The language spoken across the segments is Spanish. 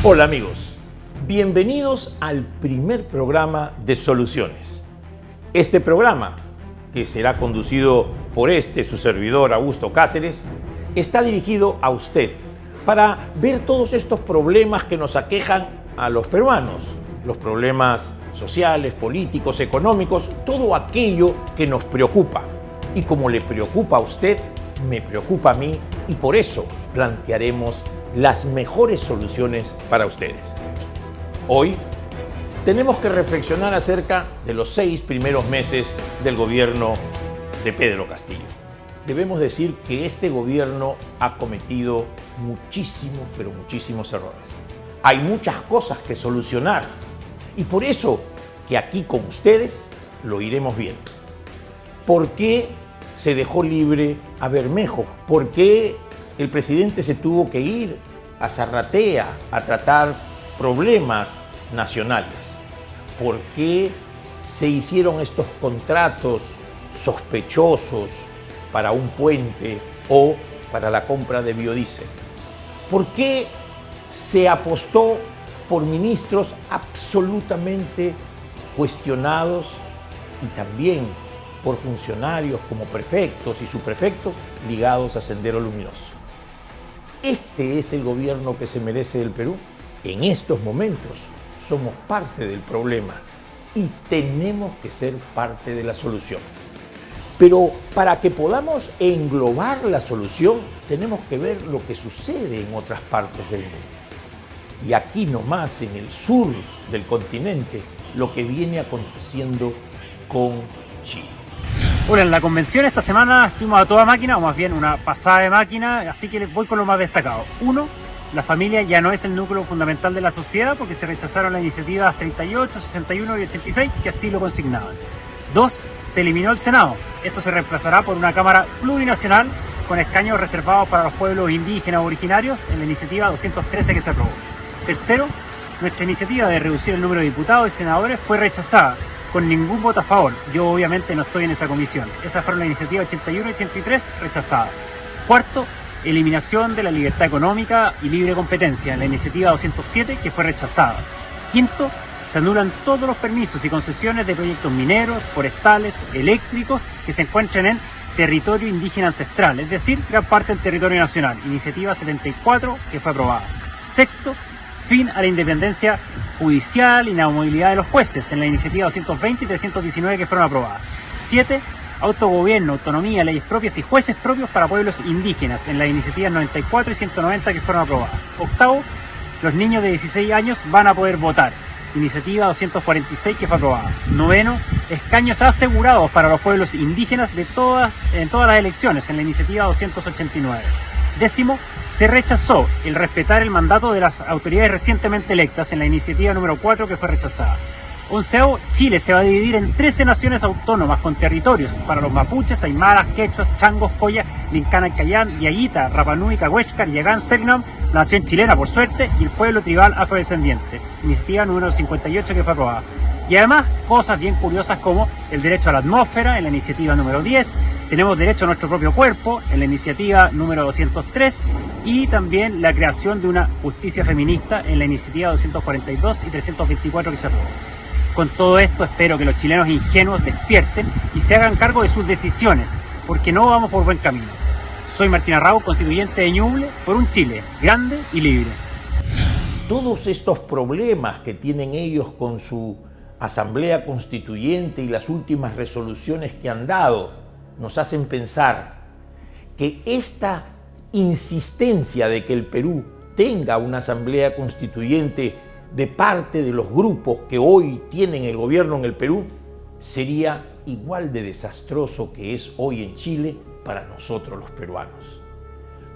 Hola amigos, bienvenidos al primer programa de Soluciones. Este programa, que será conducido por su servidor Augusto Cáceres, está dirigido a usted para ver todos estos problemas que nos aquejan a los peruanos, los problemas sociales, políticos, económicos, todo aquello que nos preocupa. Y como le preocupa a usted, me preocupa a mí y por eso plantearemos las mejores soluciones para ustedes. Hoy tenemos que reflexionar acerca de los 6 primeros meses del gobierno de Pedro Castillo. Debemos decir que este gobierno ha cometido muchísimos, pero muchísimos errores. Hay muchas cosas que solucionar y por eso que aquí con ustedes lo iremos viendo. ¿Por qué se dejó libre a Bermejo? ¿Por qué el presidente se tuvo que ir a Zarratea a tratar problemas nacionales? ¿Por qué se hicieron estos contratos sospechosos para un puente o para la compra de biodiesel? ¿Por qué se apostó por ministros absolutamente cuestionados y también por funcionarios como prefectos y subprefectos ligados a Sendero Luminoso? ¿Este es el gobierno que se merece el Perú? En estos momentos somos parte del problema y tenemos que ser parte de la solución. Pero para que podamos englobar la solución, tenemos que ver lo que sucede en otras partes del mundo. Y aquí nomás, en el sur del continente, lo que viene aconteciendo con Chile. Bueno, en la convención esta semana estuvimos a toda máquina, o más bien una pasada de máquina, así que les voy con lo más destacado. 1. La familia ya no es el núcleo fundamental de la sociedad porque se rechazaron las iniciativas 38, 61 y 86 que así lo consignaban. 2. Se eliminó el Senado. Esto se reemplazará por una Cámara plurinacional con escaños reservados para los pueblos indígenas originarios en la iniciativa 213 que se aprobó. 3. Nuestra iniciativa de reducir el número de diputados y senadores fue rechazada con ningún voto a favor. Yo obviamente no estoy en esa comisión. Esas fueron las iniciativas 81 y 83 rechazadas. 4. Eliminación de la libertad económica y libre competencia en la iniciativa 207 que fue rechazada. 5. Se anulan todos los permisos y concesiones de proyectos mineros, forestales, eléctricos que se encuentren en territorio indígena ancestral, es decir, gran parte del territorio nacional. Iniciativa 74 que fue aprobada. 6. Fin a la independencia judicial y la movilidad de los jueces en la iniciativa 220 y 319 que fueron aprobadas. 7. Autogobierno, autonomía, leyes propias y jueces propios para pueblos indígenas en las iniciativas 94 y 190 que fueron aprobadas. 8. Los niños de 16 años van a poder votar. Iniciativa 246 que fue aprobada. 9. Escaños asegurados para los pueblos indígenas en todas las elecciones en la iniciativa 289. 10. Se rechazó el respetar el mandato de las autoridades recientemente electas en la iniciativa número 4 que fue rechazada. 11. Chile se va a dividir en 13 naciones autónomas con territorios para los mapuches, aymaras, quechuas, changos, coya, lincana, cayán, yaguita, rapanui, cahuéscar, yagán, segnam, la nación chilena por suerte y el pueblo tribal afrodescendiente. Iniciativa número 58 que fue aprobada. Y además, cosas bien curiosas como el derecho a la atmósfera en la iniciativa número 10, tenemos derecho a nuestro propio cuerpo en la iniciativa número 203 y también la creación de una justicia feminista en la iniciativa 242 y 324 que se aprobó. Con todo esto espero que los chilenos ingenuos despierten y se hagan cargo de sus decisiones, porque no vamos por buen camino. Soy Martín Arrau, constituyente de Ñuble, por un Chile grande y libre. Todos estos problemas que tienen ellos con su Asamblea Constituyente y las últimas resoluciones que han dado nos hacen pensar que esta insistencia de que el Perú tenga una Asamblea Constituyente de parte de los grupos que hoy tienen el gobierno en el Perú sería igual de desastroso que es hoy en Chile para nosotros los peruanos.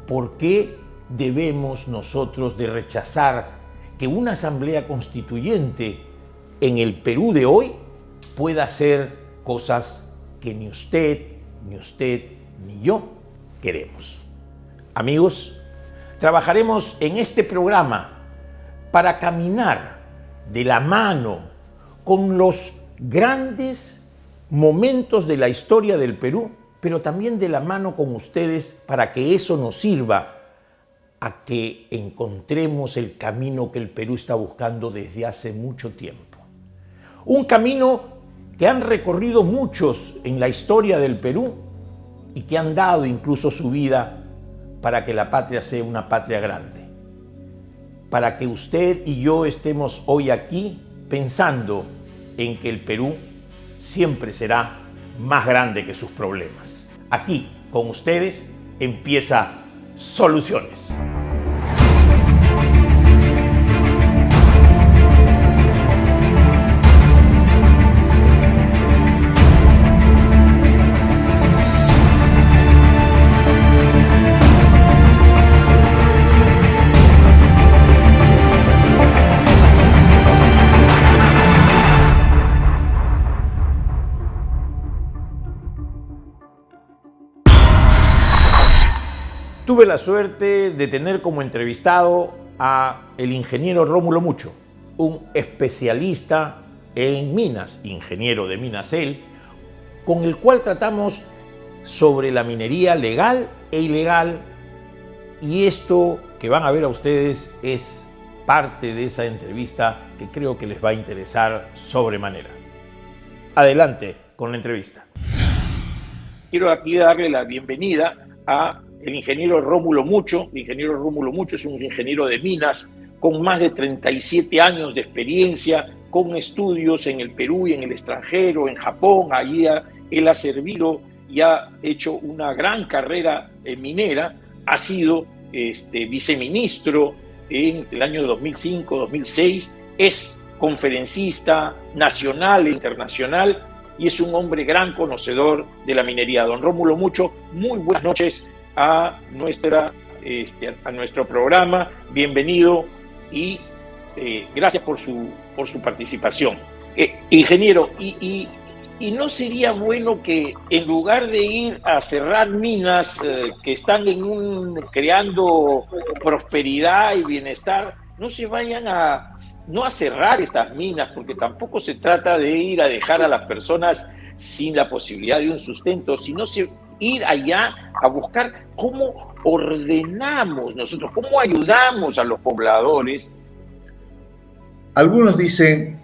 ¿Por qué debemos nosotros de rechazar que una Asamblea Constituyente en el Perú de hoy pueda hacer cosas que ni usted, ni yo queremos? Amigos, trabajaremos en este programa para caminar de la mano con los grandes momentos de la historia del Perú, pero también de la mano con ustedes para que eso nos sirva a que encontremos el camino que el Perú está buscando desde hace mucho tiempo. Un camino que han recorrido muchos en la historia del Perú y que han dado incluso su vida para que la patria sea una patria grande. Para que usted y yo estemos hoy aquí pensando en que el Perú siempre será más grande que sus problemas. Aquí, con ustedes, empieza Soluciones. Tuve la suerte de tener como entrevistado a el ingeniero Rómulo Mucho, un especialista en minas, ingeniero de minas él, con el cual tratamos sobre la minería legal e ilegal, y esto que van a ver a ustedes es parte de esa entrevista que creo que les va a interesar sobremanera. Adelante con la entrevista. Quiero aquí darle la bienvenida a el ingeniero Rómulo Mucho. El ingeniero Rómulo Mucho es un ingeniero de minas con más de 37 años de experiencia, con estudios en el Perú y en el extranjero, en Japón. Allí él ha servido y ha hecho una gran carrera minera. Ha sido viceministro en el año 2005-2006, es conferencista nacional e internacional y es un hombre gran conocedor de la minería. Don Rómulo Mucho, muy buenas noches a nuestro programa, bienvenido y gracias por su participación. Ingeniero, y ¿no sería bueno que en lugar de ir a cerrar minas que están creando prosperidad y bienestar, no se vayan no a cerrar estas minas, porque tampoco se trata de ir a dejar a las personas sin la posibilidad de un sustento, sino ir allá a buscar cómo ordenamos nosotros, cómo ayudamos a los pobladores? Algunos dicen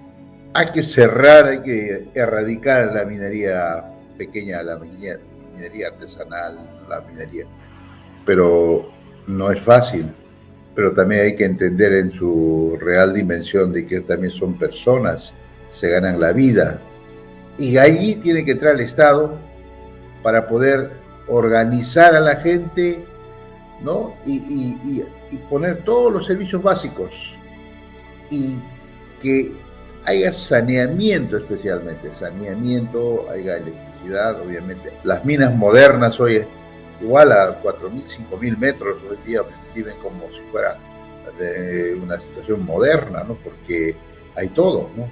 hay que cerrar, hay que erradicar la minería pequeña, la minería artesanal, la minería, pero no es fácil. Pero también hay que entender en su real dimensión de que también son personas, se ganan la vida. Y allí tiene que entrar el Estado para poder organizar a la gente, ¿no? Y poner todos los servicios básicos. Y que haya saneamiento especialmente, haya electricidad, obviamente. Las minas modernas hoy igual a 4.000, 5.000 metros, hoy día viven como si fuera de una situación moderna, ¿no? Porque hay todo, ¿no?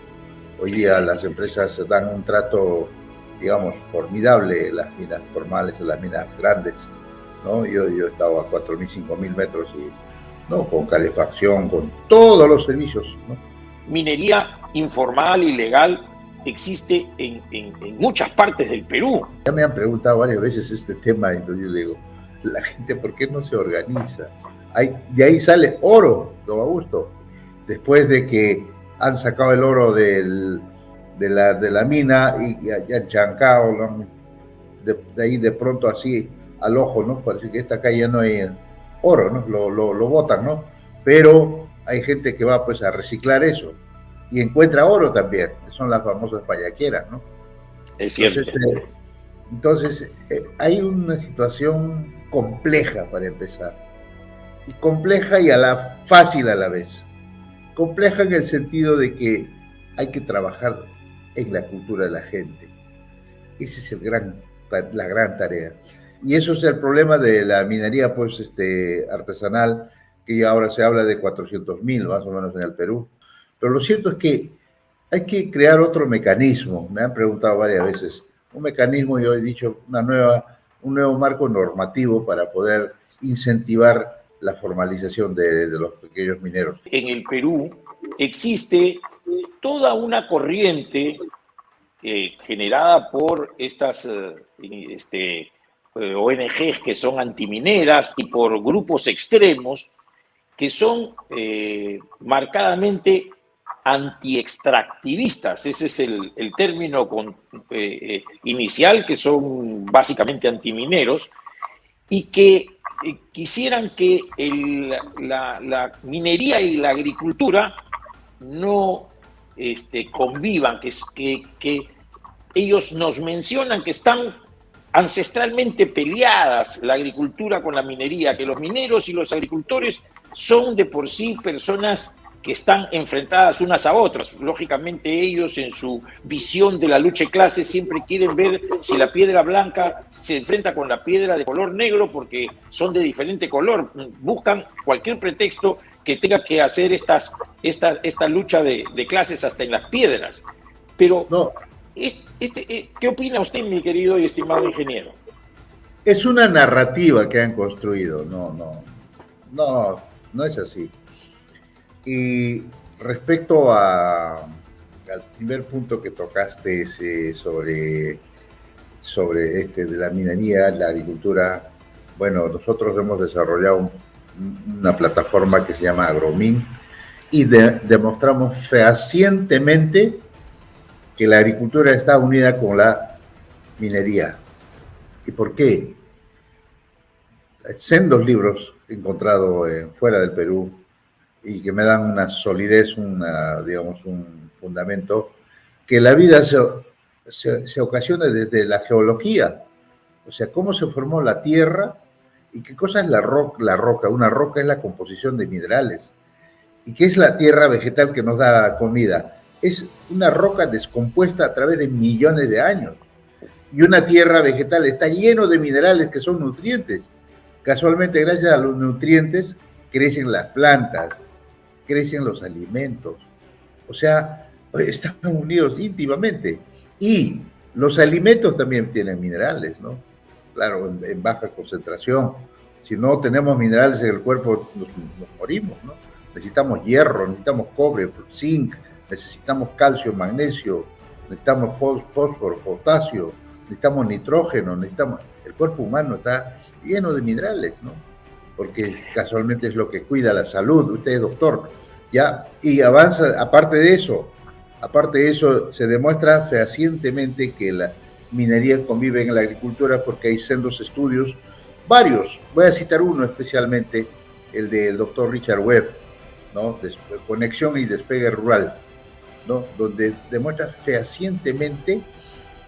Hoy día las empresas dan un trato, digamos, formidable, las minas formales, las minas grandes, ¿no? Yo he estado a 4.000, 5.000 metros y, ¿no? Con calefacción, con todos los servicios, ¿no? Minería informal, ilegal, existe en muchas partes del Perú. Ya me han preguntado varias veces este tema, y yo le digo, la gente, ¿por qué no se organiza? De ahí sale oro, don Augusto. Después de que han sacado el oro de la mina y han chancado, ¿no? De ahí de pronto así al ojo, ¿no? Parece que esta calle no hay oro, ¿no? Lo botan, ¿no? Pero hay gente que va pues a reciclar eso y encuentra oro también. Son las famosas payaqueras, ¿no? Es cierto. Entonces hay una situación compleja para empezar. Y compleja y fácil a la vez. Compleja en el sentido de que hay que trabajar en la cultura de la gente. Esa es la gran tarea. Y eso es el problema de la minería pues, artesanal, que ahora se habla de 400.000 más o menos en el Perú. Pero lo cierto es que hay que crear otro mecanismo. Me han preguntado varias veces. Un mecanismo, yo he dicho, un nuevo marco normativo para poder incentivar la formalización de los pequeños mineros. En el Perú existe toda una corriente generada por estas ONGs que son antimineras y por grupos extremos que son marcadamente antiextractivistas. Ese es el término inicial, que son básicamente antimineros, y que quisieran que la minería y la agricultura no convivan, que ellos nos mencionan que están ancestralmente peleadas la agricultura con la minería, que los mineros y los agricultores son de por sí personas que están enfrentadas unas a otras. Lógicamente ellos, en su visión de la lucha de clases, siempre quieren ver si la piedra blanca se enfrenta con la piedra de color negro porque son de diferente color. Buscan cualquier pretexto que tenga que hacer esta lucha de clases hasta en las piedras. Pero, No, ¿qué opina usted, mi querido y estimado ingeniero? es una narrativa que han construido, no es así. Y respecto al primer punto que tocaste, sobre de la minería, la agricultura, bueno, nosotros hemos desarrollado una plataforma que se llama Agromin y demostramos fehacientemente que la agricultura está unida con la minería. ¿Y por qué? Sendos libros encontrados fuera del Perú y que me dan una solidez, digamos, un fundamento, que la vida se ocasiona desde la geología, o sea, cómo se formó la tierra y qué cosa es la roca. Una roca es la composición de minerales. ¿Y qué es la tierra vegetal que nos da comida? Es una roca descompuesta a través de millones de años. Y una tierra vegetal está lleno de minerales que son nutrientes. Casualmente, gracias a los nutrientes, crecen las plantas, crecen los alimentos. O sea, están unidos íntimamente. Y los alimentos también tienen minerales, ¿no? Claro, en baja concentración. Si no tenemos minerales en el cuerpo, nos morimos, ¿no? Necesitamos hierro, necesitamos cobre, zinc, necesitamos calcio, magnesio, necesitamos fósforo, potasio, necesitamos nitrógeno, el cuerpo humano está lleno de minerales, ¿no? Porque casualmente es lo que cuida la salud. Usted es doctor, ¿ya? Y avanza, aparte de eso, se demuestra fehacientemente que la minería convive en la agricultura porque hay sendos estudios, varios, voy a citar uno especialmente, el del doctor Richard Webb, ¿no? Conexión y despegue rural, ¿no? Donde demuestra fehacientemente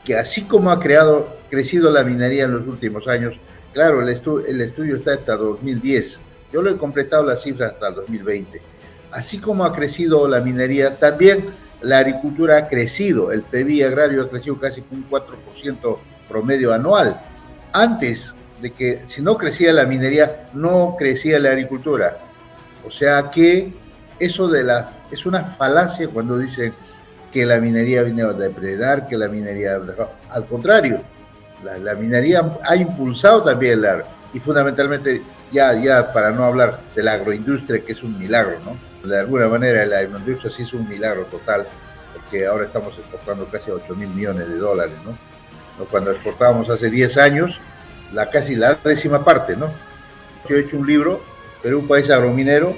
que así como ha crecido la minería en los últimos años, claro, el estudio está hasta 2010, yo lo he completado las cifras hasta el 2020, así como ha crecido la minería, también la agricultura ha crecido, el PBI agrario ha crecido casi un 4% promedio anual. Antes de que, si no crecía la minería, no crecía la agricultura. O sea que eso es una falacia cuando dicen que la minería viene a depredar, que la minería... Al contrario, la minería ha impulsado también y fundamentalmente, ya para no hablar de la agroindustria, que es un milagro, ¿no? De alguna manera la agroindustria sí es un milagro total, porque ahora estamos exportando casi $8.000 millones, ¿no? Cuando exportábamos hace 10 años, casi la décima parte, ¿no? Yo he hecho un libro, Perú, país agrominero,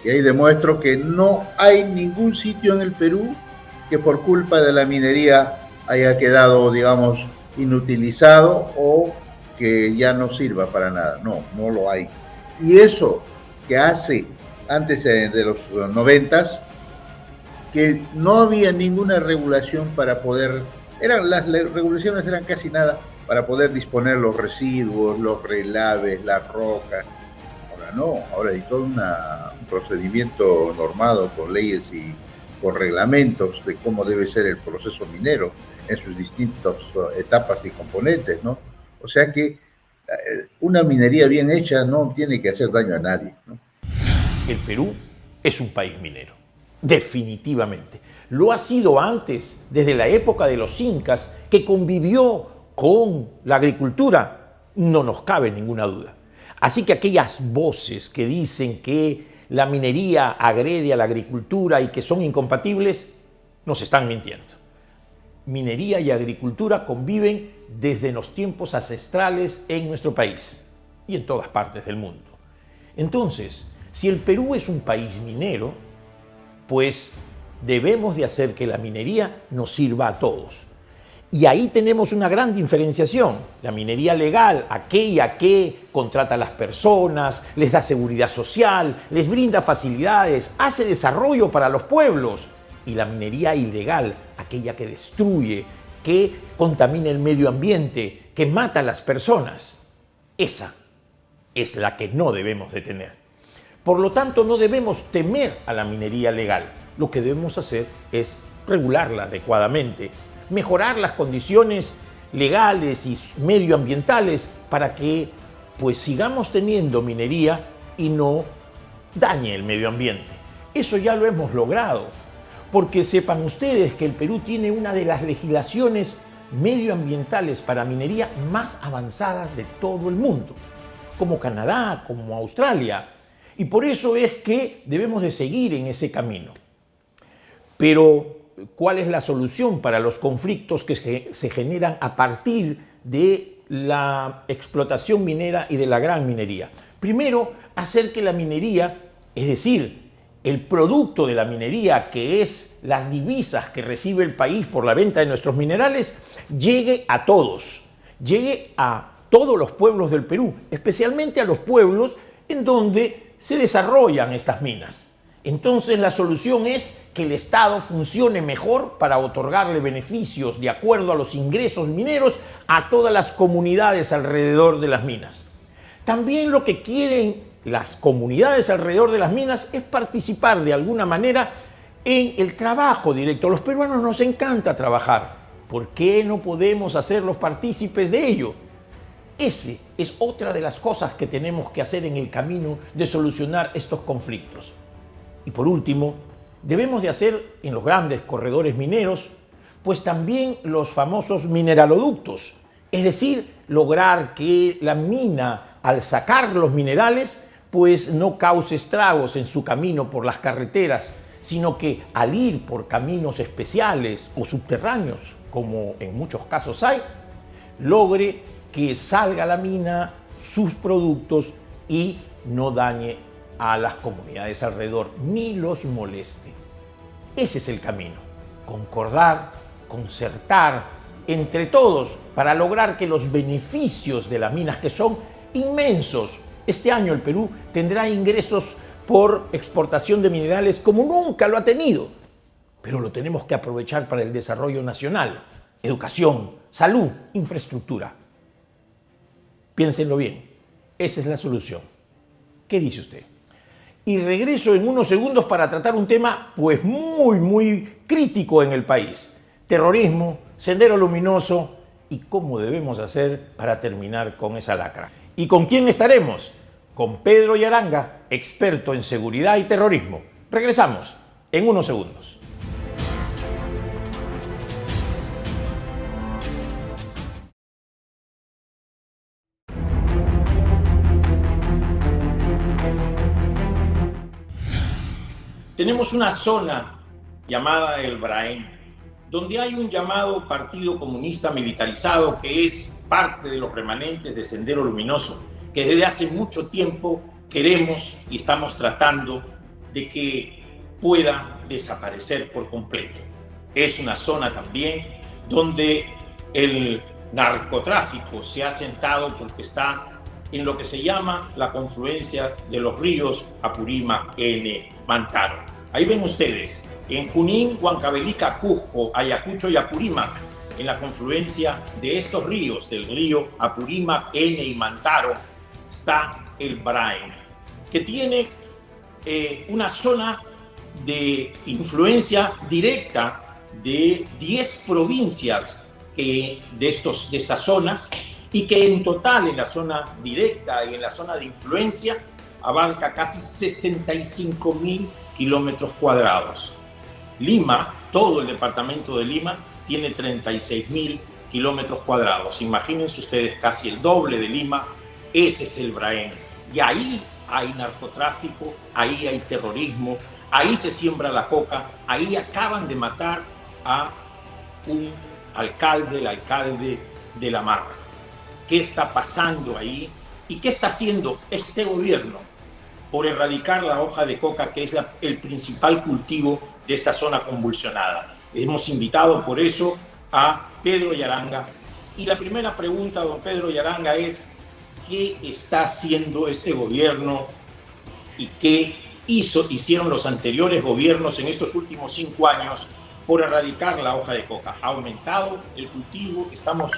y ahí demuestro que no hay ningún sitio en el Perú que por culpa de la minería haya quedado, digamos, inutilizado o que ya no sirva para nada. No lo hay. Y eso que hace antes de los 90s, que no había ninguna regulación para poder, las regulaciones eran casi nada para poder disponer los residuos, los relaves, las rocas. Ahora no, ahora hay todo un procedimiento normado con leyes y con reglamentos de cómo debe ser el proceso minero en sus distintas etapas y componentes, ¿no? O sea que una minería bien hecha no tiene que hacer daño a nadie, ¿no? El Perú es un país minero, definitivamente. Lo ha sido antes, desde la época de los incas, que convivió con la agricultura, no nos cabe ninguna duda. Así que aquellas voces que dicen que la minería agrede a la agricultura y que son incompatibles, nos están mintiendo. Minería y agricultura conviven desde los tiempos ancestrales en nuestro país y en todas partes del mundo. Entonces, Si el Perú es un país minero, pues debemos de hacer que la minería nos sirva a todos. Y ahí tenemos una gran diferenciación. La minería legal, aquella que contrata a las personas, les da seguridad social, les brinda facilidades, hace desarrollo para los pueblos. Y la minería ilegal, aquella que destruye, que contamina el medio ambiente, que mata a las personas. Esa es la que no debemos de tener. Por lo tanto, no debemos temer a la minería legal. Lo que debemos hacer es regularla adecuadamente, mejorar las condiciones legales y medioambientales para que pues sigamos teniendo minería y no dañe el medio ambiente. Eso ya lo hemos logrado, porque sepan ustedes que el Perú tiene una de las legislaciones medioambientales para minería más avanzadas de todo el mundo, como Canadá, como Australia, y por eso es que debemos de seguir en ese camino. Pero, ¿cuál es la solución para los conflictos que se generan a partir de la explotación minera y de la gran minería? Primero, hacer que la minería, es decir, el producto de la minería, que es las divisas que recibe el país por la venta de nuestros minerales, llegue a todos, llegue a todos los pueblos del Perú, especialmente a los pueblos en donde se desarrollan estas minas. Entonces la solución es que el Estado funcione mejor para otorgarle beneficios de acuerdo a los ingresos mineros a todas las comunidades alrededor de las minas. También lo que quieren las comunidades alrededor de las minas es participar de alguna manera en el trabajo directo. A los peruanos nos encanta trabajar. ¿Por qué no podemos hacerlos partícipes de ello? Esa es otra de las cosas que tenemos que hacer en el camino de solucionar estos conflictos. Y por último, debemos de hacer en los grandes corredores mineros, pues también los famosos mineraloductos, es decir, lograr que la mina, al sacar los minerales, pues no cause estragos en su camino por las carreteras, sino que al ir por caminos especiales o subterráneos, como en muchos casos hay, logre que salga la mina, sus productos y no dañe a las comunidades alrededor, ni los moleste. Ese es el camino, concordar, concertar entre todos para lograr que los beneficios de las minas, que son inmensos, este año el Perú tendrá ingresos por exportación de minerales como nunca lo ha tenido, pero lo tenemos que aprovechar para el desarrollo nacional, educación, salud, infraestructura. Piénsenlo bien, esa es la solución. ¿Qué dice usted? Y regreso en unos segundos para tratar un tema pues muy crítico en el país. Terrorismo, Sendero Luminoso y cómo debemos hacer para terminar con esa lacra. ¿Y con quién estaremos? Con Pedro Yaranga, experto en seguridad y terrorismo. Regresamos en unos segundos. Tenemos una zona llamada el Braén, donde hay un llamado Partido Comunista Militarizado que es parte de los remanentes de Sendero Luminoso, que desde hace mucho tiempo queremos y estamos tratando de que pueda desaparecer por completo. Es una zona también donde el narcotráfico se ha asentado porque está en lo que se llama la confluencia de los ríos Apurímac, N, Mantaro. Ahí ven ustedes, en Junín, Huancavelica, Cusco, Ayacucho y Apurímac, en la confluencia de estos ríos, del río Apurímac, N y Mantaro, está el Braén, que tiene una zona de influencia directa de 10 provincias de estas zonas, y que en total en la zona directa y en la zona de influencia abarca casi 65.000 kilómetros cuadrados. Lima, todo el departamento de Lima, tiene 36.000 kilómetros cuadrados. Imagínense ustedes, casi el doble de Lima. Ese es el Braén. Y ahí hay narcotráfico, ahí hay terrorismo, ahí se siembra la coca, ahí acaban de matar a un alcalde, el alcalde de La Marra. ¿Qué está pasando ahí? ¿Y qué está haciendo este gobierno por erradicar la hoja de coca, que es el principal cultivo de esta zona convulsionada. Hemos invitado por eso a Pedro Yaranga. Y la primera pregunta, don Pedro Yaranga, es ¿qué está haciendo este gobierno y qué hicieron los anteriores gobiernos en estos últimos 5 años por erradicar la hoja de coca? ¿Ha aumentado el cultivo? ¿Estamos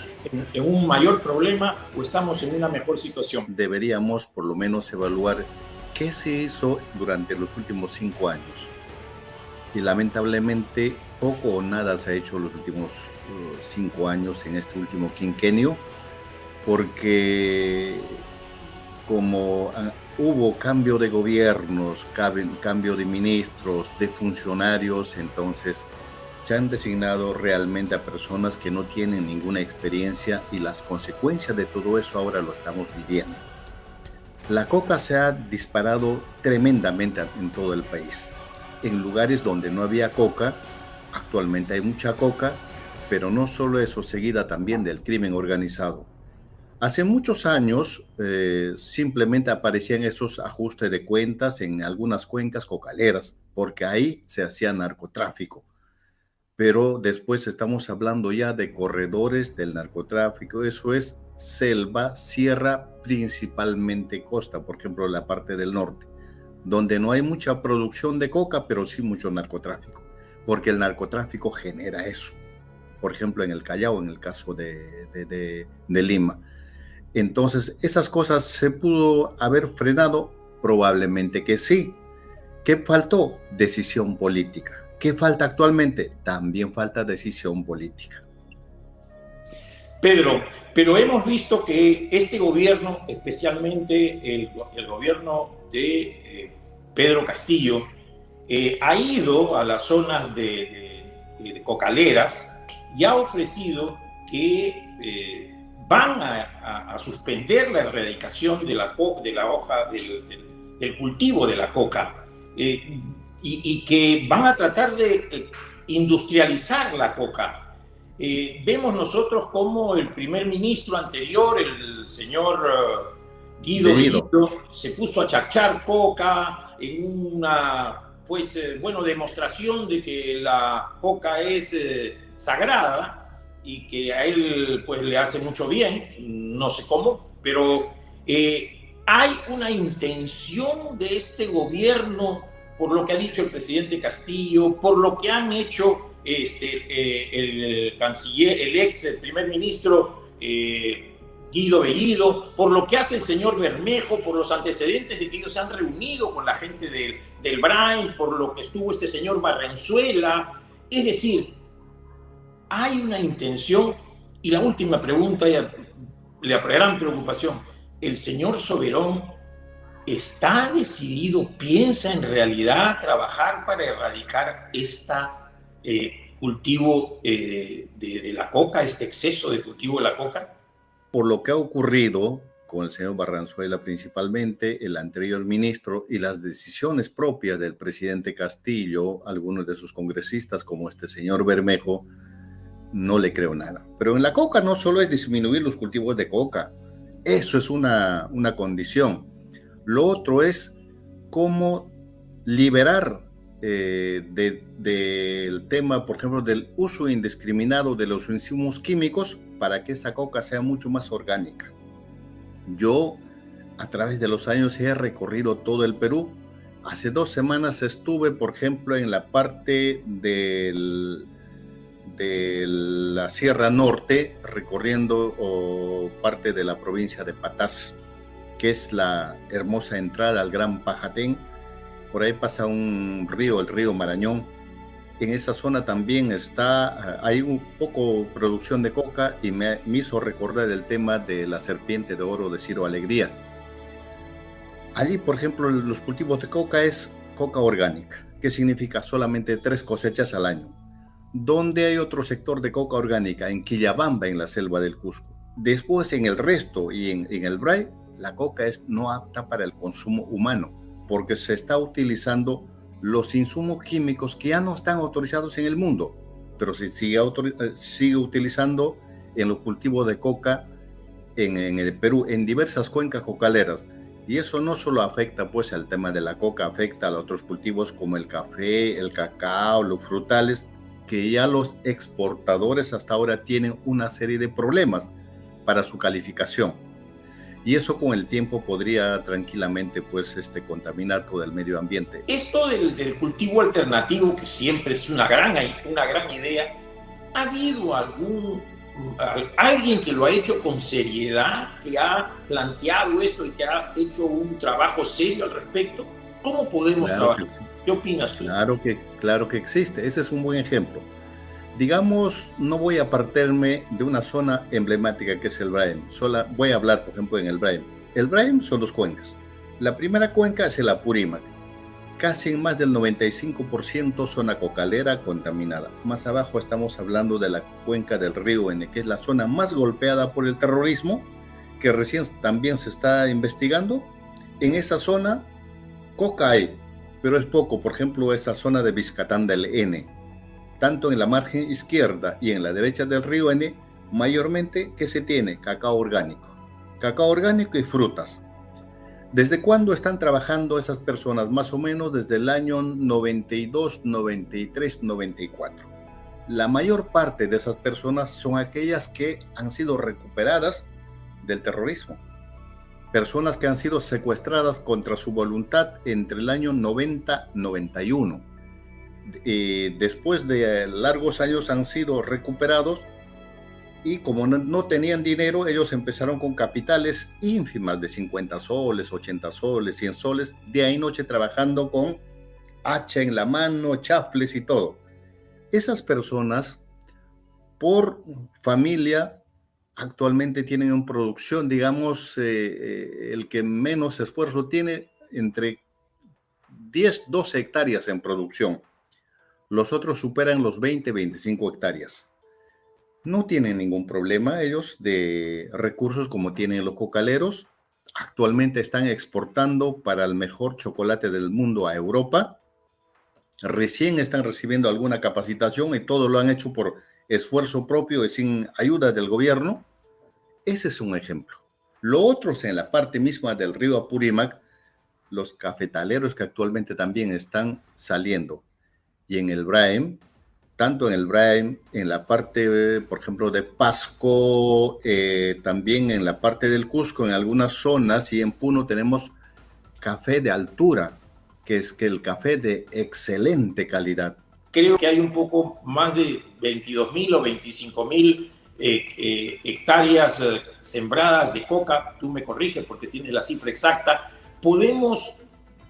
en un mayor problema o estamos en una mejor situación? Deberíamos por lo menos evaluar qué se hizo durante los últimos 5 años. Y lamentablemente poco o nada se ha hecho los últimos 5 años en este último quinquenio, porque como hubo cambio de gobiernos, cambio de ministros, de funcionarios, entonces se han designado realmente a personas que no tienen ninguna experiencia y las consecuencias de todo eso ahora lo estamos viviendo. La coca se ha disparado tremendamente en todo el país. En lugares donde no había coca, actualmente hay mucha coca, pero no solo eso, seguida también del crimen organizado. Hace muchos años simplemente aparecían esos ajustes de cuentas en algunas cuencas cocaleras, porque ahí se hacía narcotráfico. Pero después estamos hablando ya de corredores del narcotráfico, eso es selva, sierra, principalmente costa, por ejemplo, la parte del norte, donde no hay mucha producción de coca, pero sí mucho narcotráfico, porque el narcotráfico genera eso. Por ejemplo, en el Callao, en el caso de Lima. Entonces, esas cosas se pudo haber frenado, probablemente que sí. ¿Qué faltó? Decisión política. ¿Qué falta actualmente? También falta decisión política. Pedro, pero hemos visto que este gobierno, especialmente el gobierno de Pedro Castillo, ha ido a las zonas de cocaleras y ha ofrecido que van a suspender la erradicación de la hoja del cultivo de la coca. Y que van a tratar de industrializar la coca. Vemos nosotros como el primer ministro anterior, el señor Guido Bellido, se puso a chachar coca en una demostración de que la coca es sagrada y que a él pues le hace mucho bien, no sé cómo, pero hay una intención de este gobierno, por lo que ha dicho el presidente Castillo, por lo que han hecho el canciller, el primer ministro Guido Bellido, por lo que hace el señor Bermejo, por los antecedentes de que ellos se han reunido con la gente del Brain, por lo que estuvo este señor Barrenzuela. Es decir, hay una intención. Y la última pregunta, la gran preocupación, el señor Soberón ¿está decidido, piensa en realidad trabajar para erradicar este cultivo de la coca, este exceso de cultivo de la coca? Por lo que ha ocurrido con el señor Barrenzuela principalmente, el anterior ministro, y las decisiones propias del presidente Castillo, algunos de sus congresistas como este señor Bermejo, no le creo nada. Pero en la coca no solo es disminuir los cultivos de coca, eso es una condición. Lo otro es cómo liberar del tema, por ejemplo, del uso indiscriminado de los insumos químicos para que esa coca sea mucho más orgánica. Yo, a través de los años, he recorrido todo el Perú. Hace 2 semanas estuve, por ejemplo, en la parte de la Sierra Norte, recorriendo parte de la provincia de Patás, que es la hermosa entrada al Gran Pajatén. Por ahí pasa un río, el río Marañón. En esa zona también hay un poco producción de coca y me hizo recordar el tema de la serpiente de oro de Ciro Alegría. Allí, por ejemplo, los cultivos de coca es coca orgánica, que significa solamente 3 cosechas al año. ¿Dónde hay otro sector de coca orgánica? En Quillabamba, en la selva del Cusco. Después, en el resto y en el Bray, la coca es no apta para el consumo humano, porque se está utilizando los insumos químicos que ya no están autorizados en el mundo, pero se sigue utilizando en los cultivos de coca en el Perú, en diversas cuencas cocaleras. Y eso no solo afecta pues al tema de la coca, afecta a otros cultivos como el café, el cacao, los frutales, que ya los exportadores hasta ahora tienen una serie de problemas para su calificación. Y eso con el tiempo podría tranquilamente pues contaminar todo el medio ambiente. Esto del cultivo alternativo, que siempre es una gran idea, ¿ha habido alguien que lo ha hecho con seriedad, que ha planteado esto y que ha hecho un trabajo serio al respecto? ¿Cómo podemos trabajar? Sí. ¿Qué opinas tú? Claro que existe. Ese es un buen ejemplo. Digamos, no voy a apartarme de una zona emblemática que es el Braem. Voy a hablar, por ejemplo, en el Braem. El Braem son dos cuencas. La primera cuenca es el Apurímac. Casi en más del 95% zona cocalera contaminada. Más abajo estamos hablando de la cuenca del río N, que es la zona más golpeada por el terrorismo, que recién también se está investigando. En esa zona, coca hay, pero es poco. Por ejemplo, esa zona de Vizcatán del N. Tanto en la margen izquierda y en la derecha del río N, mayormente, ¿qué se tiene? Cacao orgánico y frutas. ¿Desde cuándo están trabajando esas personas? Más o menos desde el año 92, 93, 94. La mayor parte de esas personas son aquellas que han sido recuperadas del terrorismo. Personas que han sido secuestradas contra su voluntad entre el año 90 y 91. Después de largos años han sido recuperados y como no tenían dinero, ellos empezaron con capitales ínfimas de 50 soles, 80 soles, 100 soles, de ahí noche trabajando con hacha en la mano, chafles y todo. Esas personas, por familia, actualmente tienen en producción, digamos, el que menos esfuerzo tiene, entre 10, 12 hectáreas en producción. Los otros superan los 20, 25 hectáreas. No tienen ningún problema ellos de recursos como tienen los cocaleros. Actualmente están exportando para el mejor chocolate del mundo a Europa. Recién están recibiendo alguna capacitación y todo lo han hecho por esfuerzo propio y sin ayuda del gobierno. Ese es un ejemplo. Lo otro es en la parte misma del río Apurímac, los cafetaleros que actualmente también están saliendo. Y en el Braem, tanto en el Braem, en la parte, por ejemplo, de Pasco, también en la parte del Cusco, en algunas zonas, y en Puno tenemos café de altura, que es que el café de excelente calidad. Creo que hay un poco más de 22.000 o 25.000 hectáreas sembradas de coca. Tú me corriges porque tienes la cifra exacta. ¿Podemos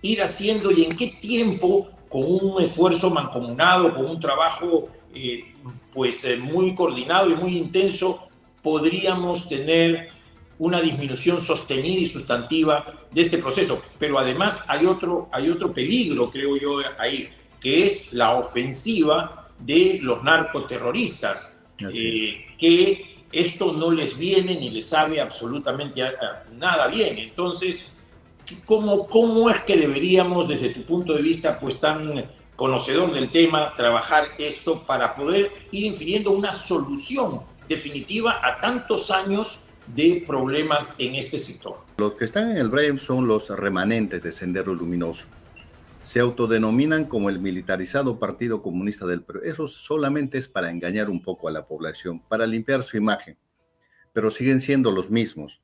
ir haciendo y en qué tiempo, con un esfuerzo mancomunado, con un trabajo muy coordinado y muy intenso, podríamos tener una disminución sostenida y sustantiva de este proceso? Pero además hay otro peligro, creo yo, ahí, que es la ofensiva de los narcoterroristas, que esto no les viene ni les sabe absolutamente nada bien. Entonces, ¿cómo es que deberíamos, desde tu punto de vista, pues tan conocedor del tema, trabajar esto para poder ir infiriendo una solución definitiva a tantos años de problemas en este sector? Los que están en el Braem son los remanentes de Sendero Luminoso. Se autodenominan como el militarizado Partido Comunista del Perú. Eso solamente es para engañar un poco a la población, para limpiar su imagen, pero siguen siendo los mismos.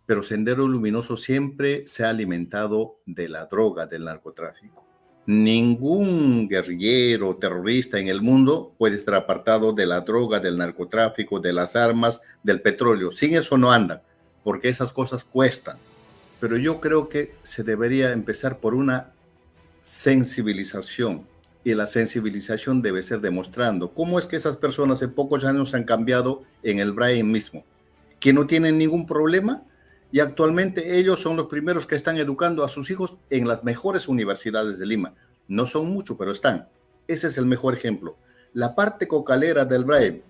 Pero Sendero Luminoso siempre se ha alimentado de la droga, del narcotráfico. Ningún guerrillero terrorista en el mundo puede estar apartado de la droga, del narcotráfico, de las armas, del petróleo. Sin eso no andan, porque esas cosas cuestan. Pero yo creo que se debería empezar por una sensibilización, y la sensibilización debe ser demostrando cómo es que esas personas en pocos años han cambiado en el Braem mismo, que no tienen ningún problema. Y actualmente ellos son los primeros que están educando a sus hijos en las mejores universidades de Lima. No son muchos, pero están. Ese es el mejor ejemplo. La parte cocalera del Braem,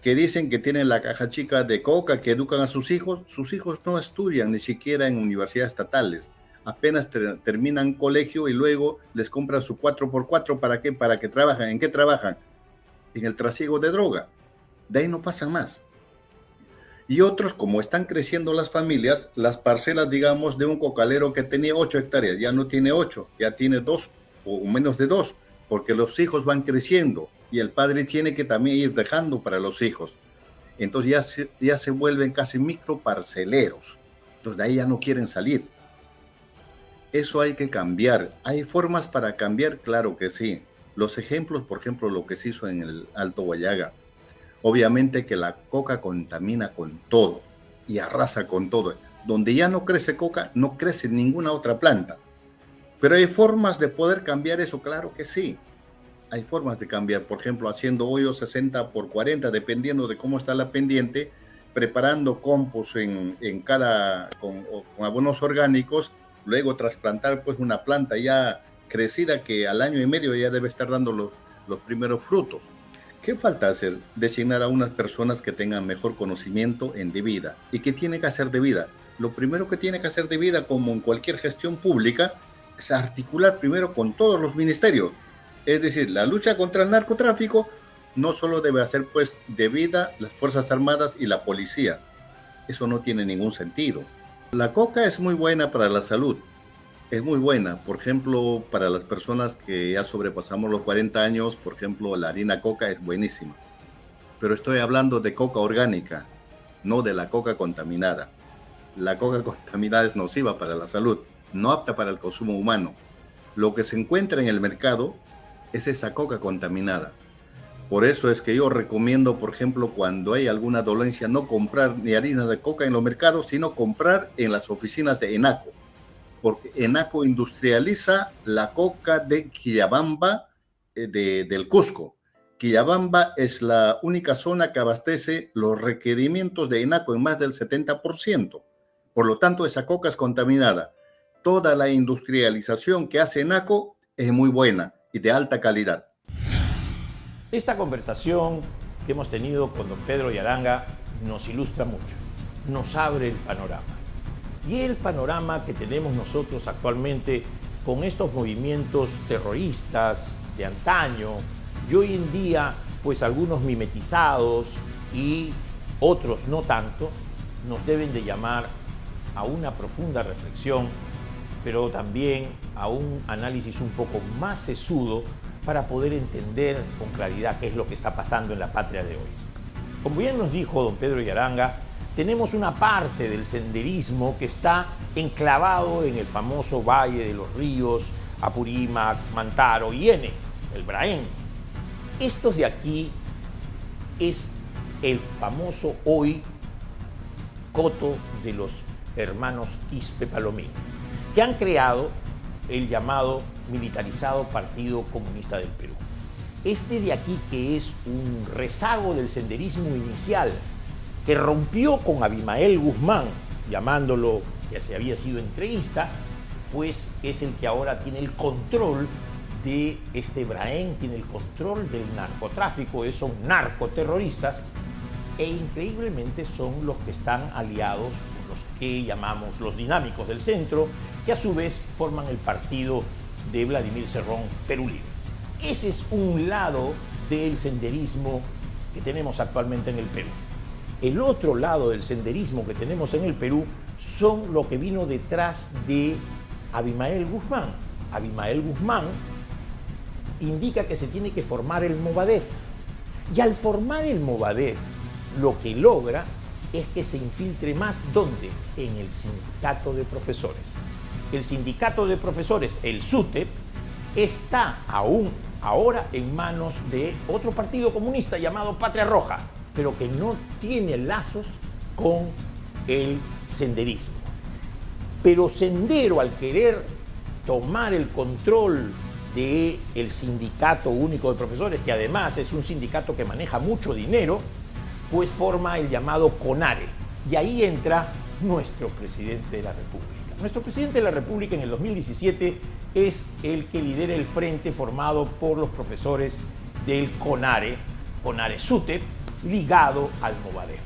que dicen que tienen la caja chica de coca, que educan a sus hijos no estudian ni siquiera en universidades estatales. Apenas terminan colegio y luego les compran su 4x4. ¿Para qué? Para que trabajen. ¿En qué trabajan? En el trasiego de droga. De ahí no pasan más. Y otros, como están creciendo las familias, las parcelas, digamos, de un cocalero que tenía 8 hectáreas, ya no tiene 8, ya tiene 2 o menos de 2, porque los hijos van creciendo y el padre tiene que también ir dejando para los hijos. Entonces ya se vuelven casi microparceleros. Entonces de ahí ya no quieren salir. Eso hay que cambiar. ¿Hay formas para cambiar? Claro que sí. Los ejemplos, por ejemplo, lo que se hizo en el Alto Guayaga. Obviamente que la coca contamina con todo y arrasa con todo. Donde ya no crece coca, no crece ninguna otra planta. Pero hay formas de poder cambiar eso, claro que sí. Hay formas de cambiar, por ejemplo, haciendo hoyos 60 por 40, dependiendo de cómo está la pendiente, preparando compost con abonos orgánicos, luego trasplantar pues una planta ya crecida que al año y medio ya debe estar dando los primeros frutos. ¿Qué falta hacer? Designar a unas personas que tengan mejor conocimiento en debida. ¿Y qué tiene que hacer debida? Lo primero que tiene que hacer debida, como en cualquier gestión pública, es articular primero con todos los ministerios. Es decir, la lucha contra el narcotráfico no solo debe hacer pues debida las Fuerzas Armadas y la policía. Eso no tiene ningún sentido. La coca es muy buena para la salud. Es muy buena, por ejemplo, para las personas que ya sobrepasamos los 40 años, por ejemplo, la harina coca es buenísima. Pero estoy hablando de coca orgánica, no de la coca contaminada. La coca contaminada es nociva para la salud, no apta para el consumo humano. Lo que se encuentra en el mercado es esa coca contaminada. Por eso es que yo recomiendo, por ejemplo, cuando hay alguna dolencia, no comprar ni harina de coca en los mercados, sino comprar en las oficinas de ENACO. Porque ENACO industrializa la coca de Quillabamba del Cusco. Quillabamba es la única zona que abastece los requerimientos de ENACO en más del 70%. Por lo tanto, esa coca es contaminada. Toda la industrialización que hace ENACO es muy buena y de alta calidad. Esta conversación que hemos tenido con don Pedro Yaranga nos ilustra mucho, nos abre el panorama. Y el panorama que tenemos nosotros actualmente con estos movimientos terroristas de antaño y hoy en día, pues algunos mimetizados y otros no tanto, nos deben de llamar a una profunda reflexión, pero también a un análisis un poco más sesudo para poder entender con claridad qué es lo que está pasando en la patria de hoy. Como bien nos dijo don Pedro Yaranga, tenemos una parte del senderismo que está enclavado en el famoso Valle de los Ríos, Apurímac, Mantaro y Ene, el Braén. Estos de aquí es el famoso hoy coto de los hermanos Quispe Palomino, que han creado el llamado militarizado Partido Comunista del Perú. Este de aquí, que es un rezago del senderismo inicial, que rompió con Abimael Guzmán, llamándolo, que se había sido entreguista, pues es el que ahora tiene el control de este Braén, tiene el control del narcotráfico, son narcoterroristas, e increíblemente son los que están aliados con los que llamamos los dinámicos del centro, que a su vez forman el partido de Vladimir Cerrón, Perú Libre. Ese es un lado del senderismo que tenemos actualmente en el Perú. El otro lado del senderismo que tenemos en el Perú son lo que vino detrás de Abimael Guzmán. Abimael Guzmán indica que se tiene que formar el Movadef. Y al formar el Movadef, lo que logra es que se infiltre más, ¿dónde? En el sindicato de profesores. El sindicato de profesores, el SUTEP, está aún ahora en manos de otro partido comunista llamado Patria Roja, pero que no tiene lazos con el senderismo. Pero Sendero, al querer tomar el control del Sindicato Único de Profesores, que además es un sindicato que maneja mucho dinero, pues forma el llamado CONARE. Y ahí entra nuestro presidente de la República. Nuestro presidente de la República en el 2017 es el que lidera el frente formado por los profesores del CONARE, CONARE SUTEP, ligado al Movadef.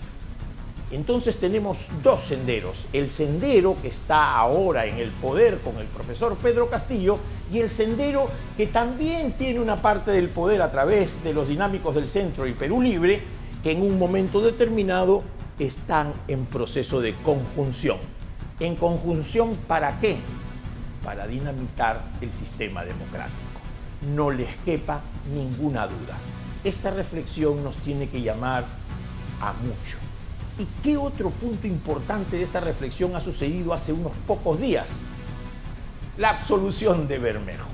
Entonces tenemos dos senderos, el sendero que está ahora en el poder con el profesor Pedro Castillo y el sendero que también tiene una parte del poder a través de los dinámicos del centro y Perú Libre, que en un momento determinado están en proceso de conjunción. ¿En conjunción para qué? Para dinamitar el sistema democrático. No les quepa ninguna duda. Esta reflexión nos tiene que llamar a mucho. ¿Y qué otro punto importante de esta reflexión ha sucedido hace unos pocos días? La absolución de Bermejo.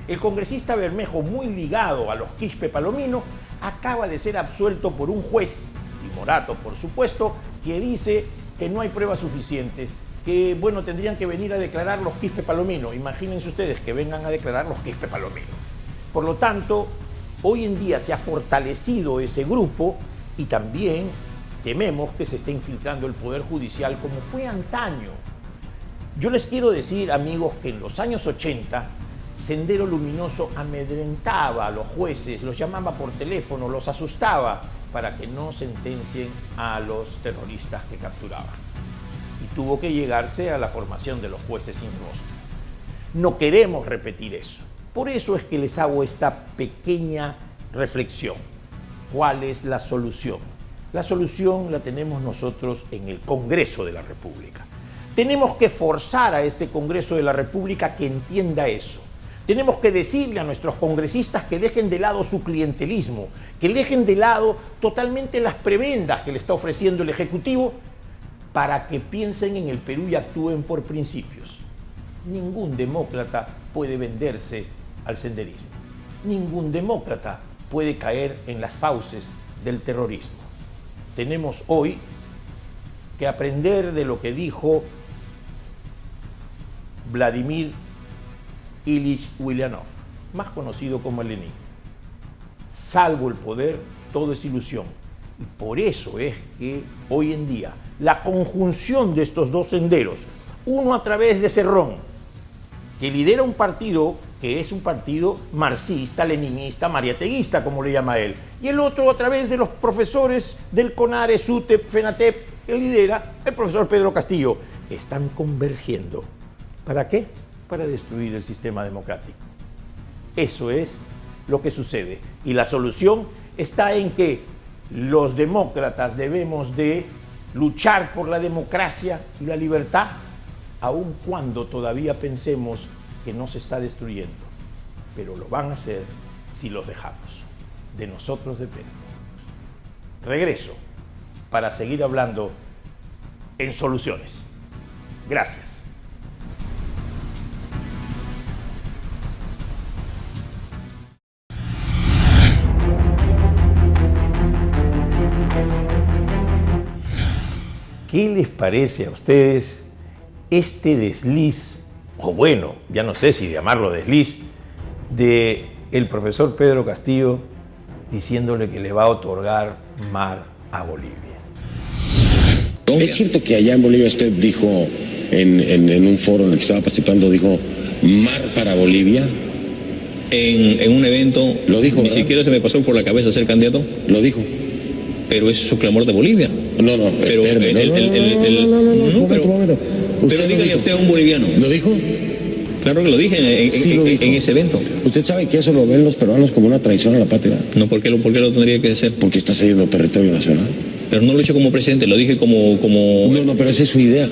El congresista Bermejo, muy ligado a los Quispe Palomino, acaba de ser absuelto por un juez, timorato por supuesto, que dice que no hay pruebas suficientes, que bueno, tendrían que venir a declarar los Quispe Palomino. Imagínense ustedes que vengan a declarar los Quispe Palomino. Por lo tanto, hoy en día se ha fortalecido ese grupo y también tememos que se esté infiltrando el Poder Judicial como fue antaño. Yo les quiero decir, amigos, que en los años 80, Sendero Luminoso amedrentaba a los jueces, los llamaba por teléfono, los asustaba para que no sentencien a los terroristas que capturaban. Y tuvo que llegarse a la formación de los jueces sin rostro. No queremos repetir eso. Por eso es que les hago esta pequeña reflexión. ¿Cuál es la solución? La solución la tenemos nosotros en el Congreso de la República. Tenemos que forzar a este Congreso de la República que entienda eso. Tenemos que decirle a nuestros congresistas que dejen de lado su clientelismo, que dejen de lado totalmente las prebendas que le está ofreciendo el Ejecutivo para que piensen en el Perú y actúen por principios. Ningún demócrata puede venderse al senderismo. Ningún demócrata puede caer en las fauces del terrorismo. Tenemos hoy que aprender de lo que dijo Vladimir Ilich Ulyanov, más conocido como Lenin. Salvo el poder, todo es ilusión. Y por eso es que hoy en día la conjunción de estos dos senderos, uno a través de Cerrón, que lidera un partido que es un partido marxista, leninista, mariateguista, como le llama él, y el otro a través de los profesores del CONARE, SUTEP, FENATEP, que lidera el profesor Pedro Castillo, están convergiendo. ¿Para qué? Para destruir el sistema democrático. Eso es lo que sucede. Y la solución está en que los demócratas debemos de luchar por la democracia y la libertad, aun cuando todavía pensemos que no se está destruyendo. Pero lo van a hacer si los dejamos. De nosotros depende. Regreso para seguir hablando en soluciones. Gracias. ¿Qué les parece a ustedes este desliz, o bueno, ya no sé si llamarlo desliz, de el profesor Pedro Castillo diciéndole que le va a otorgar mar a Bolivia? Es cierto que allá en Bolivia usted dijo, en un foro en el que estaba participando, dijo mar para Bolivia. En un evento, lo dijo, ni ¿verdad? siquiera se me pasó por la cabeza ser candidato. Lo dijo. Pero es su clamor de Bolivia. No, pero momento. Pero dígale usted a un boliviano. ¿Lo dijo? Claro que lo dije Sí, lo dijo. en ese evento. ¿Usted sabe que eso lo ven los peruanos como una traición a la patria? No, ¿por qué lo tendría que hacer? Porque está cediendo territorio nacional. Pero no lo hice como presidente, lo dije como... No, pero esa es su idea.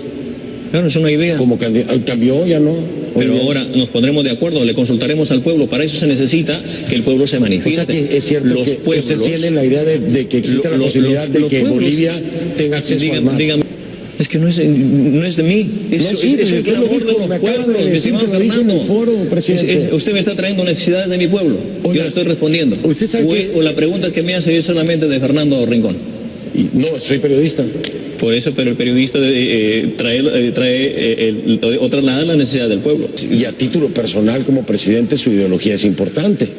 Claro, es una idea. Como cambió, ya no. Pero ahora nos pondremos de acuerdo, le consultaremos al pueblo. Para eso se necesita que el pueblo se manifieste. O sea que es cierto los que pueblos, usted tiene la idea de que existe la posibilidad de que Bolivia tenga acceso al mar. Dígame, es que no es de mí. No, sí, pero usted lo dijo, me acaba de decir que lo dijo en el foro, presidente. Usted me está trayendo necesidades de mi pueblo. Oiga, yo le estoy respondiendo. ¿Usted sabe o la pregunta que me hace es solamente de Fernando Rincón. No, soy periodista. Por eso, pero el periodista trae o traslada la necesidad del pueblo. Y a título personal, como presidente, su ideología es importante.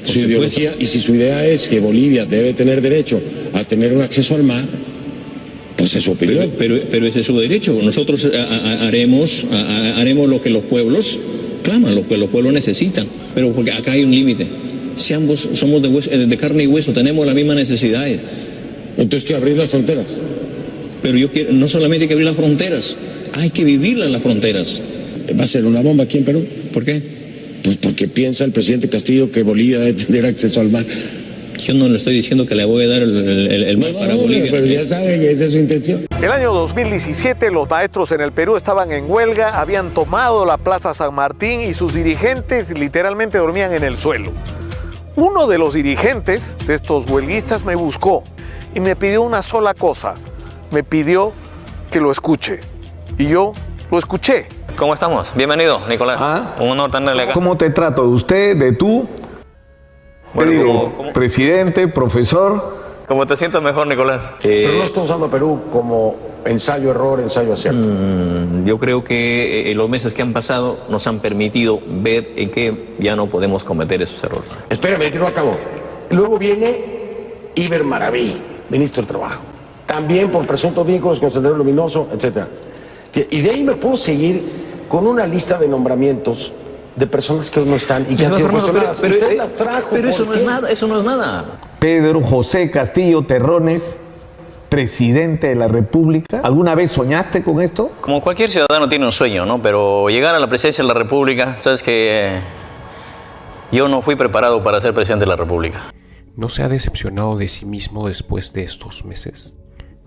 Su ideología, y si su idea es que Bolivia debe tener derecho a tener un acceso al mar, pues es su opinión. Pero ese es su derecho. Nosotros haremos lo que los pueblos claman, lo que los pueblos necesitan. Pero porque acá hay un límite. Si ambos somos de carne y hueso, tenemos las mismas necesidades. Entonces, ¿qué abrir las fronteras? Pero yo quiero, no solamente hay que abrir las fronteras, hay que vivirlas las fronteras. ¿Va a ser una bomba aquí en Perú? ¿Por qué? Pues porque piensa el presidente Castillo que Bolivia debe tener acceso al mar. Yo no le estoy diciendo que le voy a dar el mar para Bolivia. Pero ya sabe que esa es su intención. El año 2017 los maestros en el Perú estaban en huelga, habían tomado la Plaza San Martín y sus dirigentes literalmente dormían en el suelo. Uno de los dirigentes de estos huelguistas me buscó y me pidió una sola cosa. Me pidió que lo escuche. Y yo lo escuché. ¿Cómo estamos? Bienvenido, Nicolás. Un honor tenerle acá. ¿Cómo te trato? ¿De usted? ¿De tú? Bueno, te digo, presidente, profesor. ¿Cómo te sientas mejor, Nicolás? Pero no estamos usando a Perú como ensayo-error, ensayo-acierto. Yo creo que los meses que han pasado nos han permitido ver en que ya no podemos cometer esos errores. Espérame, que no acabó. Luego viene Iber Maraví, ministro del Trabajo. También por presuntos vínculos con Sendero Luminoso, etc. Y de ahí me puedo seguir con una lista de nombramientos de personas que hoy no están y que han sido cuestionadas. Pero usted las trajo. Pero eso no es nada, eso no es nada. Pedro José Castillo Terrones, presidente de la República. ¿Alguna vez soñaste con esto? Como cualquier ciudadano tiene un sueño, ¿no? Pero llegar a la presidencia de la República, sabes que yo no fui preparado para ser presidente de la República. ¿No se ha decepcionado de sí mismo después de estos meses?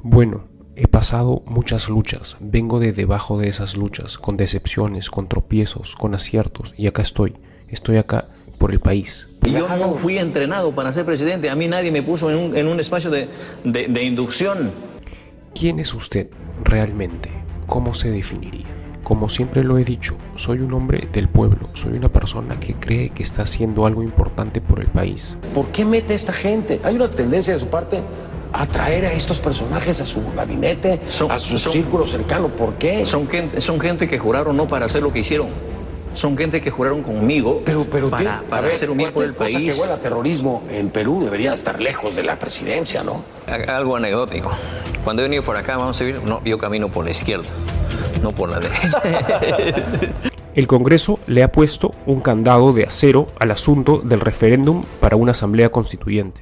Bueno, he pasado muchas luchas, vengo de debajo de esas luchas, con decepciones, con tropiezos, con aciertos, y acá estoy acá por el país. Yo no fui entrenado para ser presidente, a mí nadie me puso en un espacio de inducción. ¿Quién es usted realmente? ¿Cómo se definiría? Como siempre lo he dicho, soy un hombre del pueblo, soy una persona que cree que está haciendo algo importante por el país. ¿Por qué mete a esta gente? Hay una tendencia de su parte a traer a estos personajes a su gabinete, a su círculo cercano. ¿Por qué? Son gente que juraron no para hacer lo que hicieron. Son gente que juraron conmigo para hacer un bien por el país. Cosa que huele a terrorismo en Perú debería estar lejos de la presidencia, ¿no? Algo anecdótico. Cuando he venido por acá, vamos a ver, no, yo camino por la izquierda, no por la derecha. El Congreso le ha puesto un candado de acero al asunto del referéndum para una asamblea constituyente.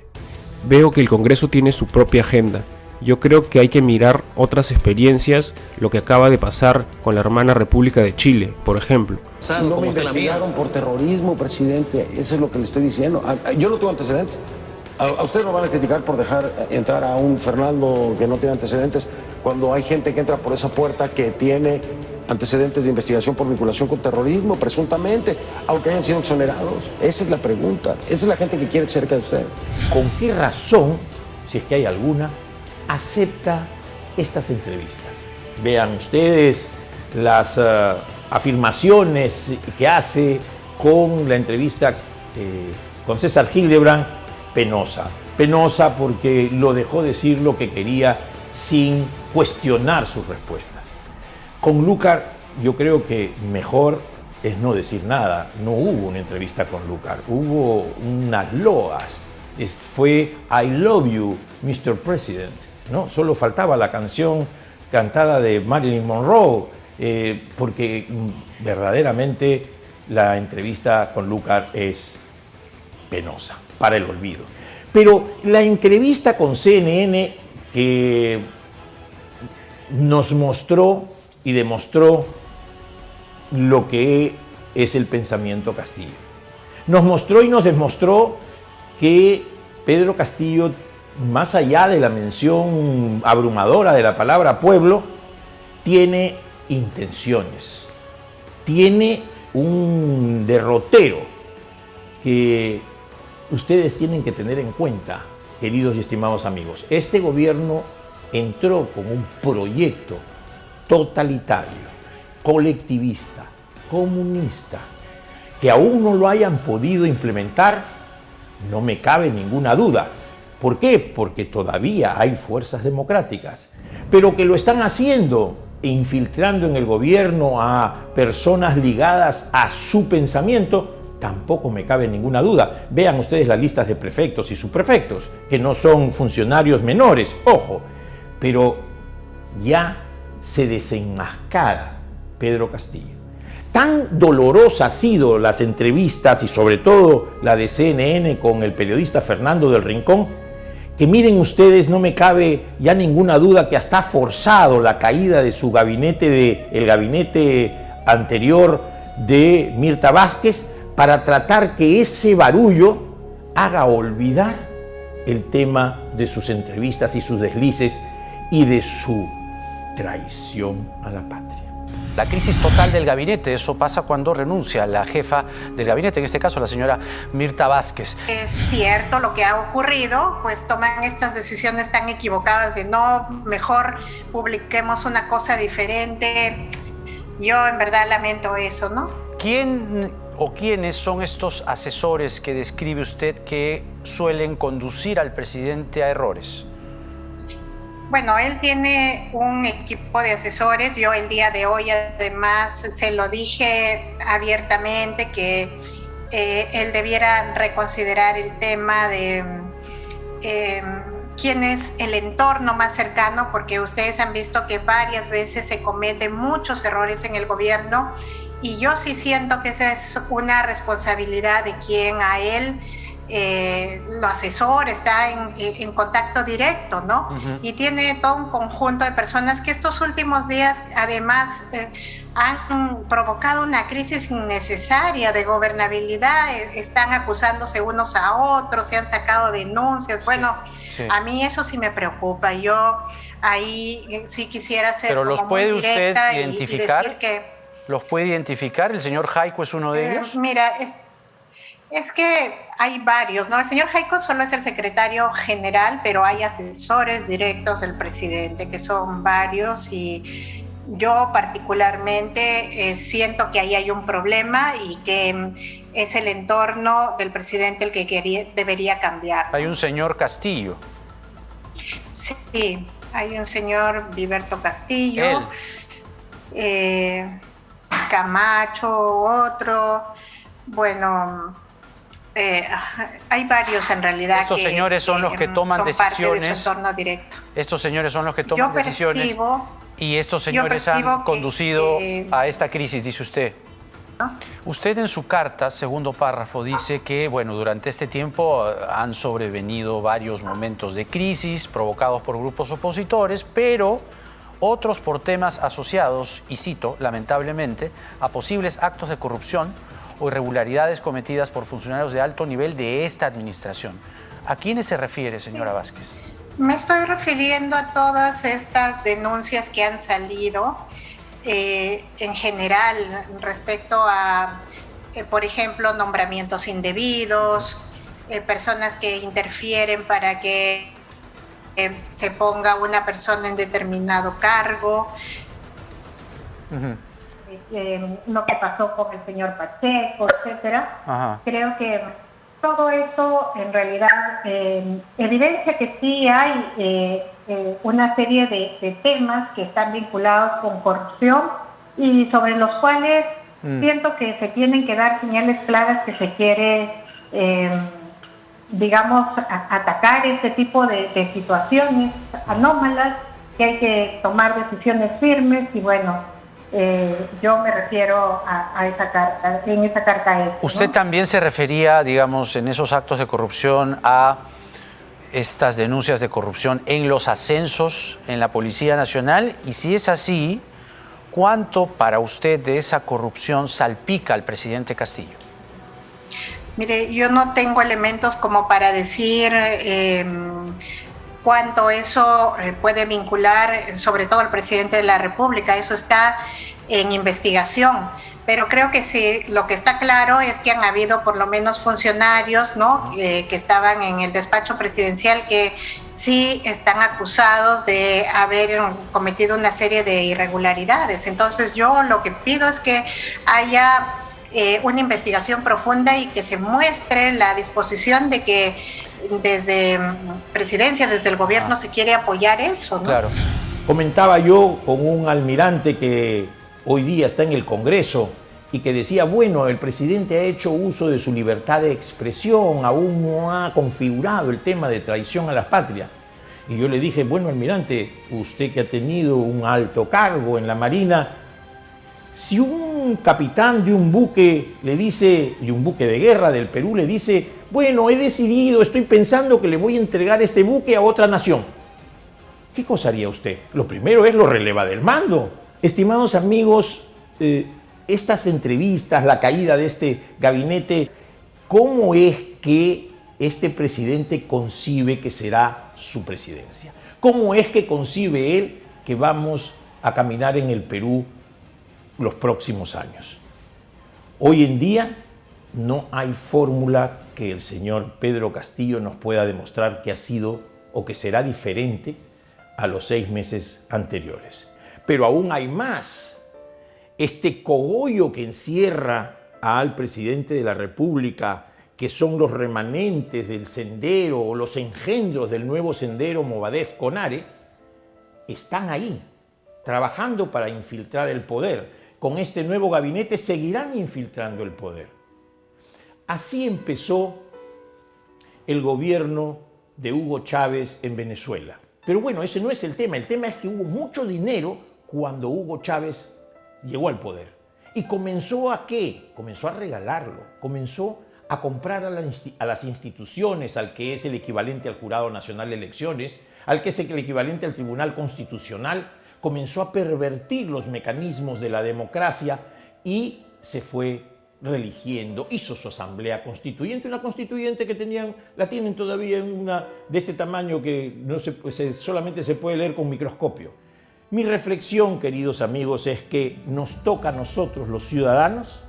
Veo que el Congreso tiene su propia agenda. Yo creo que hay que mirar otras experiencias, lo que acaba de pasar con la hermana República de Chile, por ejemplo. No me investigaron por terrorismo, presidente. Eso es lo que le estoy diciendo. Yo no tengo antecedentes. A usted lo van a criticar por dejar entrar a un Fernando que no tiene antecedentes, cuando hay gente que entra por esa puerta que tiene antecedentes de investigación por vinculación con terrorismo, presuntamente, aunque hayan sido exonerados. Esa es la pregunta. Esa es la gente que quiere cerca de usted. ¿Con qué razón, si es que hay alguna, acepta estas entrevistas? Vean ustedes las afirmaciones que hace con la entrevista con César Hildebrand. Penosa porque lo dejó decir lo que quería sin cuestionar sus respuestas. Con Lucar yo creo que mejor es no decir nada. No hubo una entrevista con Lucar, hubo unas loas. Fue I love you, Mr. President, ¿no? Solo faltaba la canción cantada de Marilyn Monroe, porque verdaderamente la entrevista con Lucar es penosa, para el olvido. Pero la entrevista con CNN que nos mostró y demostró lo que es el pensamiento Castillo. Nos mostró y nos demostró que Pedro Castillo, más allá de la mención abrumadora de la palabra pueblo, tiene intenciones, tiene un derrotero que ustedes tienen que tener en cuenta, queridos y estimados amigos. Este gobierno entró con un proyecto totalitario, colectivista, comunista, que aún no lo hayan podido implementar, no me cabe ninguna duda. ¿Por qué? Porque todavía hay fuerzas democráticas, pero que lo están haciendo e infiltrando en el gobierno a personas ligadas a su pensamiento, tampoco me cabe ninguna duda. Vean ustedes las listas de prefectos y subprefectos, que no son funcionarios menores, ojo, pero ya se desenmascara Pedro Castillo. Tan dolorosa han sido las entrevistas y sobre todo la de CNN con el periodista Fernando del Rincón, que miren ustedes, no me cabe ya ninguna duda que hasta ha forzado la caída de su gabinete, el gabinete anterior de Mirta Vázquez, para tratar que ese barullo haga olvidar el tema de sus entrevistas y sus deslices y de su traición a la patria. La crisis total del gabinete, eso pasa cuando renuncia la jefa del gabinete, en este caso la señora Mirta Vázquez. Es cierto lo que ha ocurrido, pues toman estas decisiones tan equivocadas de no, mejor publiquemos una cosa diferente. Yo en verdad lamento eso, ¿no? ¿Quién o quiénes son estos asesores que describe usted que suelen conducir al presidente a errores? Bueno, él tiene un equipo de asesores. Yo el día de hoy además se lo dije abiertamente que él debiera reconsiderar el tema de quién es el entorno más cercano, porque ustedes han visto que varias veces se cometen muchos errores en el gobierno y yo sí siento que esa es una responsabilidad de quien a él lo asesora, está en contacto directo, ¿no? Uh-huh. Y tiene todo un conjunto de personas que estos últimos días además han provocado una crisis innecesaria de gobernabilidad, están acusándose unos a otros, se han sacado denuncias. Sí, bueno, sí. A mí eso sí me preocupa. Yo ahí sí quisiera ser. ¿Pero los puede usted identificar? Y decir que, ¿los puede identificar? ¿El señor Jaico es uno de ellos? Mira, es que hay varios, ¿no? El señor Jaico solo es el secretario general, pero hay asesores directos del presidente, que son varios, y yo particularmente siento que ahí hay un problema y que es el entorno del presidente el que debería cambiar, ¿no? Hay un señor Castillo. Sí, hay un señor Viverto Castillo, Camacho, otro, bueno... hay varios en realidad. Estos señores son los que toman decisiones. Directo. Estos señores son los que toman decisiones. Y estos señores han conducido a esta crisis, dice usted. ¿No? Usted en su carta, segundo párrafo, dice que bueno, durante este tiempo han sobrevenido varios momentos de crisis provocados por grupos opositores, pero otros por temas asociados, y cito, lamentablemente, a posibles actos de corrupción o irregularidades cometidas por funcionarios de alto nivel de esta administración. ¿A quiénes se refiere, señora Vázquez? Me estoy refiriendo a todas estas denuncias que han salido en general respecto a, por ejemplo, nombramientos indebidos, personas que interfieren para que se ponga una persona en determinado cargo. Uh-huh. Lo que pasó con el señor Pacheco, etcétera. Ajá. Creo que todo eso en realidad evidencia que sí hay una serie de temas que están vinculados con corrupción y sobre los cuales siento que se tienen que dar señales claras que se quiere, digamos, atacar este tipo de situaciones anómalas, que hay que tomar decisiones firmes y bueno, yo me refiero a esa carta, en esa carta. ¿Usted también se refería, digamos, en esos actos de corrupción a estas denuncias de corrupción en los ascensos en la Policía Nacional? Y si es así, ¿cuánto para usted de esa corrupción salpica al presidente Castillo? Mire, yo no tengo elementos como para decir cuánto eso puede vincular, sobre todo al presidente de la República. Eso está en investigación. Pero creo que sí, lo que está claro es que han habido por lo menos funcionarios, ¿no? Que estaban en el despacho presidencial que sí están acusados de haber cometido una serie de irregularidades. Entonces yo lo que pido es que haya una investigación profunda y que se muestre la disposición de que desde presidencia, desde el gobierno se quiere apoyar eso, ¿no? Claro. Comentaba yo con un almirante que hoy día está en el Congreso y que decía, bueno, el presidente ha hecho uso de su libertad de expresión, aún no ha configurado el tema de traición a la patria. Y yo le dije, bueno, almirante, usted que ha tenido un alto cargo en la Marina, si un capitán de un buque le dice, de un buque de guerra del Perú le dice, bueno, he decidido, estoy pensando que le voy a entregar este buque a otra nación, ¿qué cosa haría usted? Lo primero es lo releva del mando. Estimados amigos, estas entrevistas, la caída de este gabinete, ¿cómo es que este presidente concibe que será su presidencia. ¿Cómo es que concibe él que vamos a caminar en el Perú los próximos años? Hoy en día no hay fórmula que el señor Pedro Castillo nos pueda demostrar que ha sido o que será diferente a los 6 meses anteriores. Pero aún hay más. Este cogollo que encierra al presidente de la República, que son los remanentes del sendero o los engendros del nuevo sendero Movadef-Conare, están ahí, trabajando para infiltrar el poder. Con este nuevo gabinete seguirán infiltrando el poder. Así empezó el gobierno de Hugo Chávez en Venezuela. Pero bueno, ese no es el tema. El tema es que hubo mucho dinero cuando Hugo Chávez llegó al poder. ¿Y comenzó a qué? Comenzó a regalarlo. Comenzó a comprar a las instituciones, al que es el equivalente al Jurado Nacional de Elecciones, al que es el equivalente al Tribunal Constitucional. Comenzó a pervertir los mecanismos de la democracia y se fue religiendo. Hizo su asamblea constituyente, una constituyente que la tienen todavía en una de este tamaño que solamente se puede leer con microscopio. Mi reflexión, queridos amigos, es que nos toca a nosotros, los ciudadanos,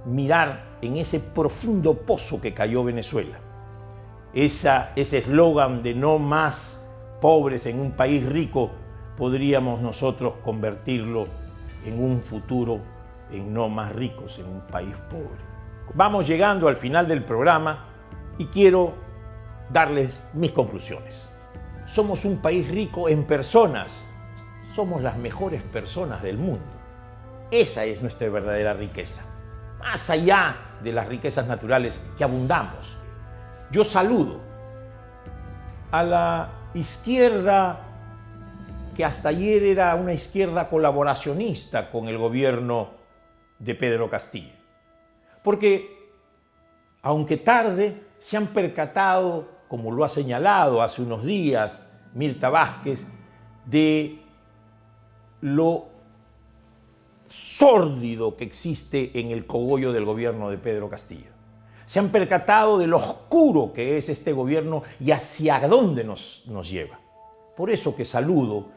mirar en ese profundo pozo que cayó Venezuela. Ese eslogan de no más pobres en un país rico, podríamos nosotros convertirlo en un futuro en no más ricos en un país pobre. Vamos llegando al final del programa y quiero darles mis conclusiones. Somos un país rico en personas. Somos las mejores personas del mundo. Esa es nuestra verdadera riqueza. Más allá de las riquezas naturales que abundamos. Yo saludo a la izquierda que hasta ayer era una izquierda colaboracionista con el gobierno de Pedro Castillo. Porque, aunque tarde, se han percatado, como lo ha señalado hace unos días Mirta Vázquez, de lo sórdido que existe en el cogollo del gobierno de Pedro Castillo. Se han percatado de lo oscuro que es este gobierno y hacia dónde nos lleva. Por eso que saludo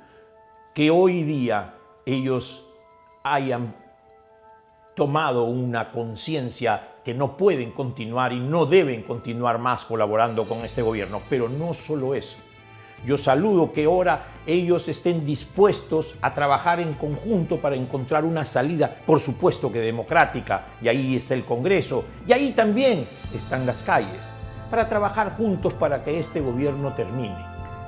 que hoy día ellos hayan tomado una conciencia que no pueden continuar y no deben continuar más colaborando con este gobierno. Pero no solo eso. Yo saludo que ahora ellos estén dispuestos a trabajar en conjunto para encontrar una salida, por supuesto que democrática, y ahí está el Congreso, y ahí también están las calles, para trabajar juntos para que este gobierno termine.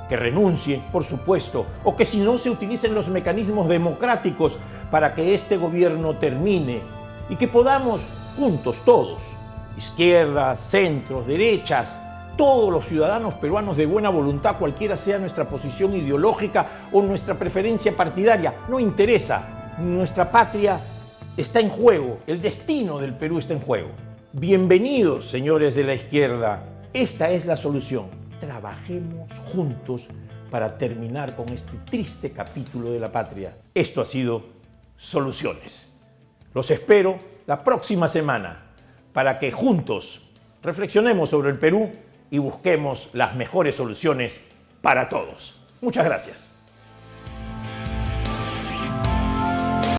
Que renuncie, por supuesto, o que si no se utilicen los mecanismos democráticos para que este gobierno termine y que podamos juntos todos, izquierdas, centros, derechas, todos los ciudadanos peruanos de buena voluntad, cualquiera sea nuestra posición ideológica o nuestra preferencia partidaria, no interesa. Nuestra patria está en juego, el destino del Perú está en juego. Bienvenidos, señores de la izquierda. Esta es la solución. Trabajemos juntos para terminar con este triste capítulo de la patria. Esto ha sido Soluciones. Los espero la próxima semana para que juntos reflexionemos sobre el Perú y busquemos las mejores soluciones para todos. Muchas gracias.